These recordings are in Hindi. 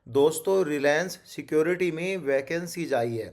दोस्तों रिलायंस सिक्योरिटी में वैकेंसीज आई है।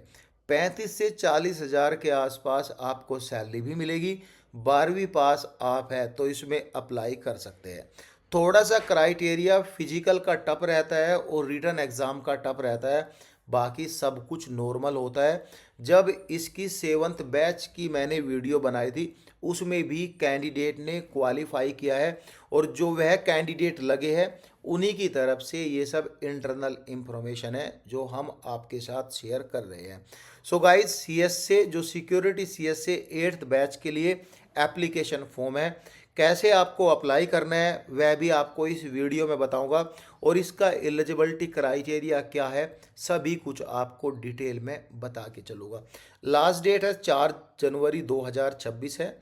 35 से 40 हज़ार के आसपास आपको सैलरी भी मिलेगी। 12वीं पास आप है तो इसमें अप्लाई कर सकते हैं। थोड़ा सा क्राइटेरिया फिजिकल का टफ रहता है और रिटन एग्ज़ाम का टफ रहता है। बाकी सब कुछ नॉर्मल होता है। जब इसकी 7th बैच की मैंने वीडियो बनाई थी उसमें भी कैंडिडेट ने क्वालिफाई किया है और जो वह कैंडिडेट लगे हैं उन्हीं की तरफ से ये सब इंटरनल इंफॉर्मेशन है जो हम आपके साथ शेयर कर रहे हैं। सो गाइस सीएस से जो सिक्योरिटी सीएस से 8th बैच के लिए एप्लीकेशन फॉर्म है, कैसे आपको अप्लाई करना है वह भी आपको इस वीडियो में बताऊंगा और इसका एलिजिबिलिटी क्राइटेरिया क्या है सभी कुछ आपको डिटेल में बता के चलूँगा। लास्ट डेट है 4 जनवरी 2026 है।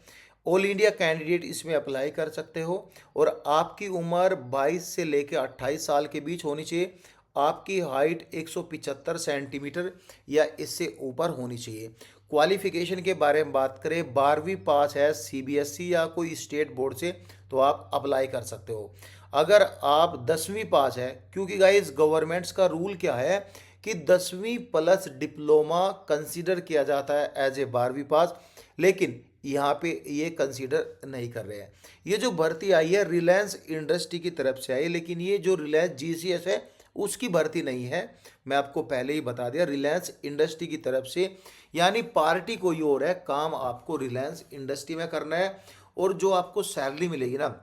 ऑल इंडिया कैंडिडेट इसमें अप्लाई कर सकते हो और आपकी उम्र 22 से लेकर 28 साल के बीच होनी चाहिए। आपकी हाइट 175 सेंटीमीटर या इससे ऊपर होनी चाहिए। क्वालिफिकेशन के बारे में बात करें, 12वीं पास है सीबीएसई या कोई स्टेट बोर्ड से तो आप अप्लाई कर सकते हो। अगर आप 10वीं पास है, क्योंकि गाइस गवर्नमेंट्स का रूल क्या है कि 10वीं प्लस डिप्लोमा कंसीडर किया जाता है एज ए 12वीं पास, लेकिन यहाँ पे ये कंसीडर नहीं कर रहे हैं। ये जो भर्ती आई है रिलायंस इंडस्ट्री की तरफ से आई है, लेकिन ये जो रिलायंस जीसीएस है उसकी भर्ती नहीं है। मैं आपको पहले ही बता दिया, रिलायंस इंडस्ट्री की तरफ से, यानी पार्टी कोई और है, काम आपको रिलायंस इंडस्ट्री में करना है। और जो आपको सैलरी मिलेगी ना,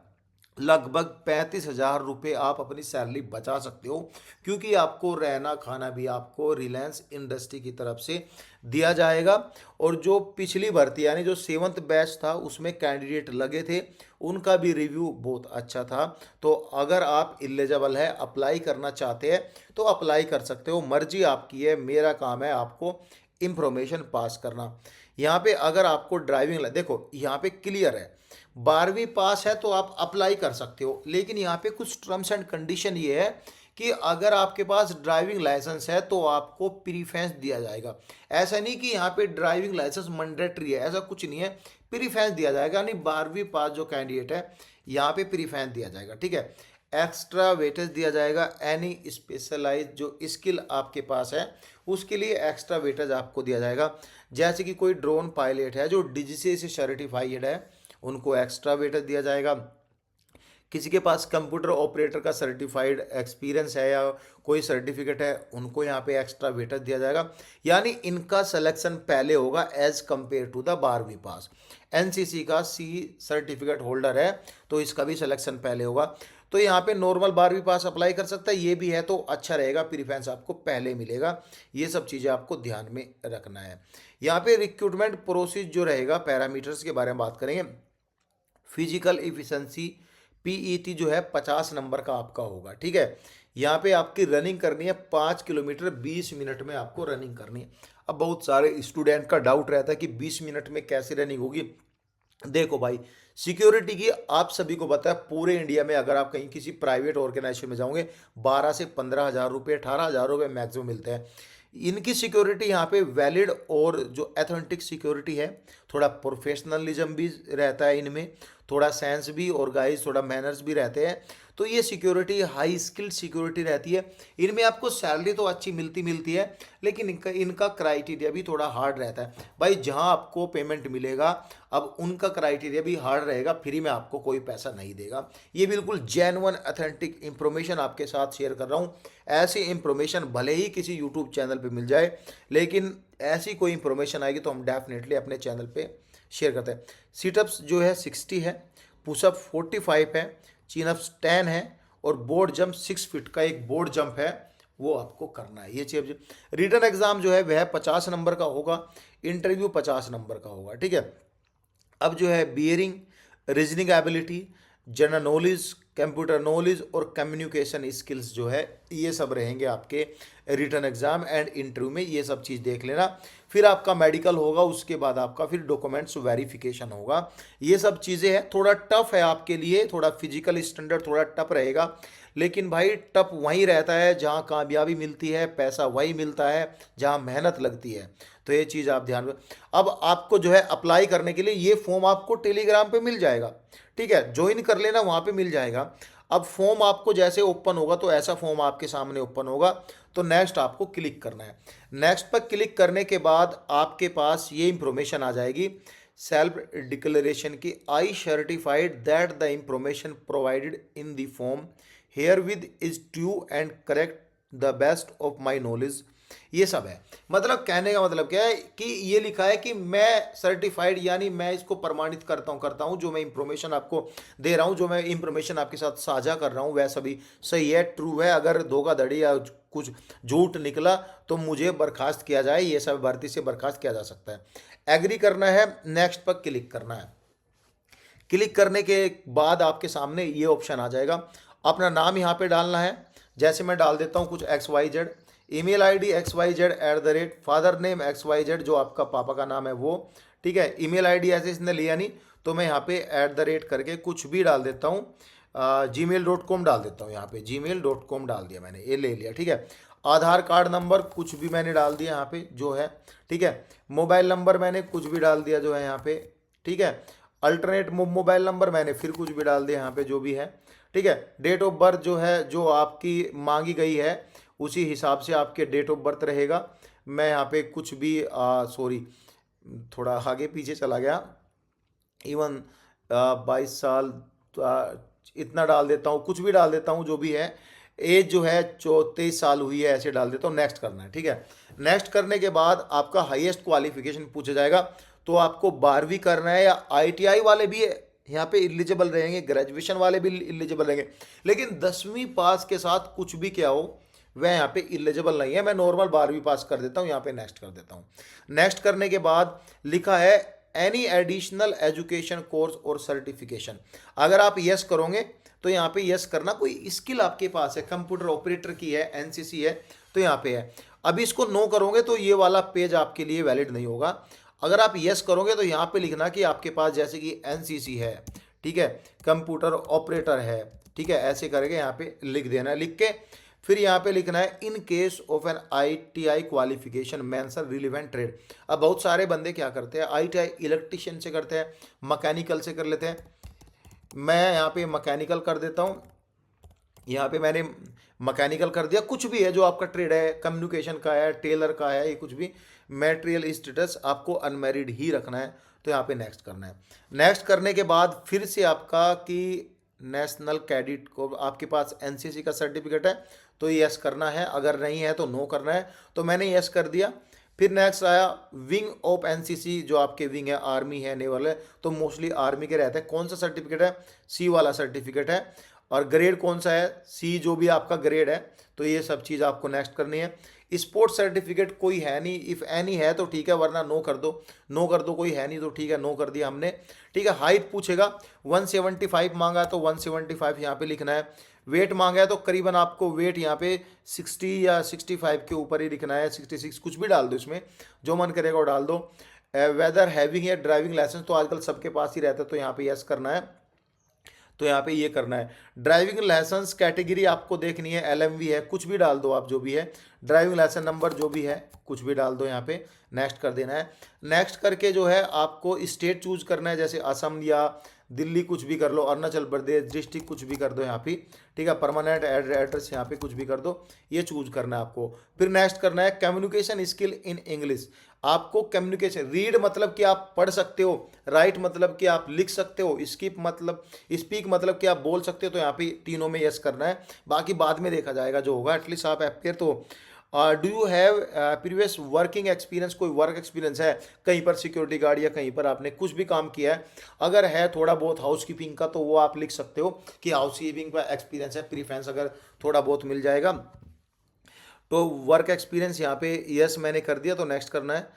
लगभग 35 हज़ार रुपये आप अपनी सैलरी बचा सकते हो, क्योंकि आपको रहना खाना भी आपको रिलायंस इंडस्ट्री की तरफ से दिया जाएगा। और जो पिछली भर्ती यानी जो 7th बैच था उसमें कैंडिडेट लगे थे उनका भी रिव्यू बहुत अच्छा था। तो अगर आप एलिजिबल है, अप्लाई करना चाहते हैं तो अप्लाई कर सकते हो, मर्जी आपकी है। मेरा काम है आपको इंफॉर्मेशन पास करना। यहाँ पे अगर आपको ड्राइविंग देखो यहाँ पे क्लियर है, 12वीं पास है तो आप अप्लाई कर सकते हो, लेकिन यहाँ पे कुछ टर्म्स एंड कंडीशन ये है कि अगर आपके पास ड्राइविंग लाइसेंस है तो आपको प्रीफेंस दिया जाएगा। ऐसा नहीं कि यहाँ पे ड्राइविंग लाइसेंस मैंडेटरी है, ऐसा कुछ नहीं है। प्रीफेंस दिया जाएगा, यानी 12वीं पास जो कैंडिडेट है यहाँ पे प्रीफेंस दिया जाएगा, ठीक है। एक्स्ट्रा वेटेज दिया जाएगा, एनी स्पेशलाइज जो स्किल आपके पास है उसके लिए एक्स्ट्रा वेटेज आपको दिया जाएगा। जैसे कि कोई ड्रोन पायलट है जो डीजीसीए से सर्टिफाइड है उनको एक्स्ट्रा वेटेज दिया जाएगा। किसी के पास कंप्यूटर ऑपरेटर का सर्टिफाइड एक्सपीरियंस है या कोई सर्टिफिकेट है उनको यहाँ पे एक्स्ट्रा वेटेज दिया जाएगा, यानी इनका सिलेक्शन पहले होगा एज कंपेयर टू द 12वीं पास। एनसीसी का सी सर्टिफिकेट होल्डर है तो इसका भी सिलेक्शन पहले होगा। तो यहाँ पे नॉर्मल 12वीं पास अप्लाई कर सकता है, ये भी है तो अच्छा रहेगा, प्रीफरेंस आपको पहले मिलेगा। ये सब चीज़ें आपको ध्यान में रखना है। यहाँ पे रिक्रूटमेंट प्रोसेस जो रहेगा, पैरामीटर्स के बारे में बात करेंगे। फिजिकल इफिशेंसी पीईटी जो है 50 नंबर का आपका होगा, ठीक है। यहाँ पे आपकी रनिंग करनी है 5 किलोमीटर 20 मिनट में आपको रनिंग करनी है। अब बहुत सारे स्टूडेंट का डाउट रहता है कि 20 मिनट में कैसे रनिंग होगी। देखो भाई, सिक्योरिटी की आप सभी को पता है पूरे इंडिया में अगर आप कहीं किसी प्राइवेट ऑर्गेनाइजेशन में जाओगे 12 से 15 हज़ार रुपये 18 हज़ार रुपये मैक्सिमम मिलते हैं। इनकी सिक्योरिटी यहाँ पे वैलिड और जो एथेंटिक सिक्योरिटी है, थोड़ा प्रोफेशनलिज्म भी रहता है इनमें, थोड़ा सेंस भी और गाइस थोड़ा मैनर्स भी रहते हैं। तो ये सिक्योरिटी हाई स्किल्ड सिक्योरिटी रहती है। इनमें आपको सैलरी तो अच्छी मिलती है, लेकिन इनका क्राइटेरिया भी थोड़ा हार्ड रहता है भाई। जहां आपको पेमेंट मिलेगा अब उनका क्राइटेरिया भी हार्ड रहेगा, फ्री में आपको कोई पैसा नहीं देगा। ये बिल्कुल जेन्युइन अथेंटिक इंफॉर्मेशन आपके साथ शेयर कर रहा हूँ। ऐसी इंफॉर्मेशन भले ही किसी यूट्यूब चैनल पे मिल जाए, लेकिन ऐसी कोई इंफॉर्मेशन आएगी तो हम डेफिनेटली अपने चैनल पे शेयर करते हैं। सीटअप्स जो है 60 है, पुशअप 45 है, चिनअप्स 10 है और बोर्ड जंप 6 फीट का एक बोर्ड जंप है वो आपको करना है। ये चीज रिटन एग्जाम जो है वह 50 नंबर का होगा, इंटरव्यू 50 नंबर का होगा, ठीक है। अब जो है bearing, reasoning ability, general knowledge, computer knowledge और कम्युनिकेशन स्किल्स जो है ये सब रहेंगे आपके रिटन एग्जाम एंड इंटरव्यू में। ये सब चीज़ देख लेना। फिर आपका मेडिकल होगा, उसके बाद आपका फिर डॉक्यूमेंट्स वेरिफिकेशन होगा। ये सब चीज़ें हैं, थोड़ा टफ है आपके लिए, थोड़ा फिजिकल स्टैंडर्ड थोड़ा टफ रहेगा, लेकिन भाई टफ वहीं रहता है जहाँ कामयाबी मिलती है, पैसा वही मिलता है जहाँ मेहनत लगती है। तो ये चीज़ आप ध्यान में। अब आपको जो है अप्लाई करने के लिए ये फॉर्म आपको टेलीग्राम पे मिल जाएगा, ठीक है, ज्वाइन कर लेना, वहाँ पे मिल जाएगा। अब फॉर्म आपको जैसे ओपन होगा तो ऐसा फॉर्म आपके सामने ओपन होगा, तो नेक्स्ट आपको क्लिक करना है। नेक्स्ट पर क्लिक करने के बाद आपके पास ये इंफॉर्मेशन आ जाएगी सेल्फ डिक्लेरेशन की, आई certified that the information provided in the form here with is true and correct the best of my knowledge. ये सब है। मतलब कहने का मतलब क्या है कि ये लिखा है कि मैं सर्टिफाइड, यानी मैं इसको प्रमाणित करता हूँ जो मैं इंफॉर्मेशन आपको दे रहा हूँ, जो मैं इंफॉर्मेशन आपके साथ साझा कर रहा हूँ वह सभी सही है, ट्रू है। अगर धोखाधड़ी या कुछ झूठ निकला तो मुझे बर्खास्त किया जाए, ये सब भर्ती से बर्खास्त किया जा सकता है। एग्री करना है, नेक्स्ट पर क्लिक करना है। क्लिक करने के बाद आपके सामने ये ऑप्शन आ जाएगा, अपना नाम यहाँ पे डालना है। जैसे मैं डाल देता हूँ कुछ XYZ, email ID XYZ@, father name XYZ जो आपका पापा का नाम है वो, ठीक है। ईमेल आईडी ऐसे इसने लिया नहीं तो मैं यहाँ पे @ करके कुछ भी डाल देता हूँ, gmail.com डाल देता हूँ। यहाँ पे gmail.com डाल दिया मैंने, ये ले लिया, ठीक है। आधार कार्ड नंबर कुछ भी मैंने डाल दिया यहाँ पे जो है, ठीक है। मोबाइल नंबर मैंने कुछ भी डाल दिया जो है यहाँ पे, ठीक है। अल्टरनेट मोबाइल नंबर मैंने फिर कुछ भी डाल दिया यहाँ पे जो भी है, ठीक है। डेट ऑफ बर्थ जो है जो आपकी मांगी गई है उसी हिसाब से आपके डेट ऑफ बर्थ रहेगा। मैं यहाँ पे कुछ भी सॉरी थोड़ा आगे पीछे चला गया, इवन 22 साल इतना डाल देता हूँ, कुछ भी डाल देता हूँ जो भी है। एज जो है 23 साल हुई है ऐसे डाल देता हूँ। नेक्स्ट करना है, ठीक है। नेक्स्ट करने के बाद आपका हाईएस्ट क्वालिफिकेशन पूछा जाएगा, तो आपको 12वीं करना है या ITI वाले भी यहाँ पे एलिजिबल रहेंगे, ग्रेजुएशन वाले भी एलिजिबल रहेंगे, लेकिन 10वीं पास के साथ कुछ भी क्या हो वह यहाँ पे एलिजिबल नहीं है। मैं नॉर्मल 12वीं पास कर देता हूँ, यहाँ पे नेक्स्ट कर देता हूँ। नेक्स्ट करने के बाद लिखा है एनी एडिशनल एजुकेशन कोर्स और सर्टिफिकेशन। अगर आप यस करोगे तो यहाँ पे यस करना, कोई स्किल आपके पास है, कंप्यूटर ऑपरेटर की है, NCC है तो यहाँ पे है। अभी इसको नो करोगे तो ये वाला पेज आपके लिए वैलिड नहीं होगा। अगर आप यस करोगे तो यहाँ पे लिखना कि आपके पास जैसे कि NCC है, ठीक है, कंप्यूटर ऑपरेटर है, ठीक है, ऐसे करके यहाँ पे लिख देना है। लिख के फिर यहाँ पे लिखना है in case of an ITI qualification mention relevant trade. अब बहुत सारे बंदे क्या करते हैं, ITI इलेक्ट्रिशियन से करते हैं, मैकेनिकल से कर लेते हैं। मैं यहाँ पे मैकेनिकल कर देता हूँ, यहाँ पे मैंने मैकेनिकल कर दिया। कुछ भी है जो आपका ट्रेड है, कम्युनिकेशन का है, टेलर का है, ये कुछ भी, मटेरियल स्टेटस आपको अनमैरिड ही रखना है, तो यहाँ पे नेक्स्ट करना है। नेक्स्ट करने के बाद फिर से आपका कि नेशनल कैडेट को आपके पास NCC का सर्टिफिकेट है तो यस करना है, अगर नहीं है तो नो करना है, तो मैंने यस कर दिया। फिर नेक्स्ट आया विंग ऑफ NCC, जो आपके विंग है, आर्मी है, नेवल है, तो मोस्टली आर्मी के रहते हैं। कौन सा सर्टिफिकेट है, C वाला सर्टिफिकेट है। और ग्रेड कौन सा है, C जो भी आपका ग्रेड है, तो ये सब चीज़ आपको नेक्स्ट करनी है। स्पोर्ट्स सर्टिफिकेट कोई है नहीं, इफ़ एनी है तो ठीक है, वरना नो कर दो। नो कर दो, कोई है नहीं तो ठीक है, नो कर दिया हमने, ठीक है। हाइट पूछेगा, 175 मांगा तो 175 यहाँ पे लिखना है। वेट मांगा है तो करीबन आपको वेट यहाँ पे 60 या 65 के ऊपर ही लिखना है, 66 कुछ भी डाल दो, इसमें जो मन करेगा वो डाल दो। वेदर हैविंग या ड्राइविंग लाइसेंस तो आजकल सबके पास ही रहता है, तो यहाँ पे यस करना है, तो यहाँ पे ये करना है। ड्राइविंग लाइसेंस कैटेगरी आपको देखनी है, LMV है, कुछ भी डाल दो आप जो भी है। ड्राइविंग लाइसेंस नंबर जो भी है कुछ भी डाल दो, यहाँ पे नेक्स्ट कर देना है। नेक्स्ट करके जो है आपको स्टेट चूज करना है, जैसे असम या दिल्ली कुछ भी कर लो, अरुणाचल प्रदेश, डिस्ट्रिक्ट कुछ भी कर दो यहाँ पे, ठीक है। परमानेंट एड्रेस यहाँ पे कुछ भी कर दो, ये चूज करना है आपको। फिर नेक्स्ट करना है कम्युनिकेशन स्किल इन इंग्लिश। आपको कम्युनिकेशन, रीड मतलब कि आप पढ़ सकते हो, राइट मतलब कि आप लिख सकते हो, स्पीक मतलब कि आप बोल सकते हो, तो यहाँ पे तीनों में यस करना है। बाकी बाद में देखा जाएगा जो होगा, एटलीस्ट आप अपेयर तो। Do you have previous working experience, कोई वर्क एक्सपीरियंस है कहीं पर, सिक्योरिटी गार्ड या कहीं पर आपने कुछ भी काम किया है, अगर है थोड़ा बहुत हाउस कीपिंग का तो वो आप लिख सकते हो कि हाउस कीपिंग का एक्सपीरियंस है, प्रीफरेंस अगर थोड़ा बहुत मिल जाएगा। तो वर्क एक्सपीरियंस यहाँ पे यस मैंने कर दिया, तो नेक्स्ट करना है।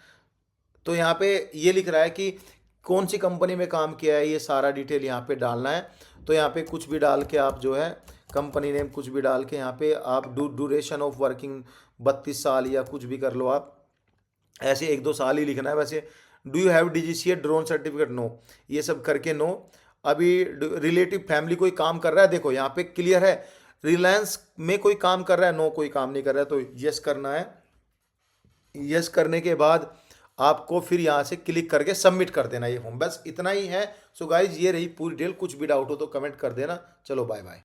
तो यहाँ पे ये लिख रहा है कि कौन सी कंपनी में काम किया है, ये सारा डिटेल यहाँ पे डालना है। तो यहाँ पे कुछ भी डाल के आप जो है कंपनी नेम कुछ भी डाल के यहाँ पे आप ड्यूरेशन ऑफ वर्किंग 32 साल या कुछ भी कर लो आप, ऐसे 1-2 साल ही लिखना है वैसे। Do you have DGCA drone certificate, no, ये सब करके नो। अभी रिलेटिव फैमिली कोई काम कर रहा है, देखो यहाँ पे क्लियर है, रिलायंस में कोई काम कर रहा है, नो, कोई काम नहीं कर रहा है, तो यस करना है। यस करने के बाद आपको फिर यहाँ से क्लिक करके सबमिट कर देना ये फॉर्म, बस इतना ही है। सो गाइज ये रही पूरी डिटेल, कुछ भी डाउट हो तो कमेंट कर देना। चलो बाय बाय।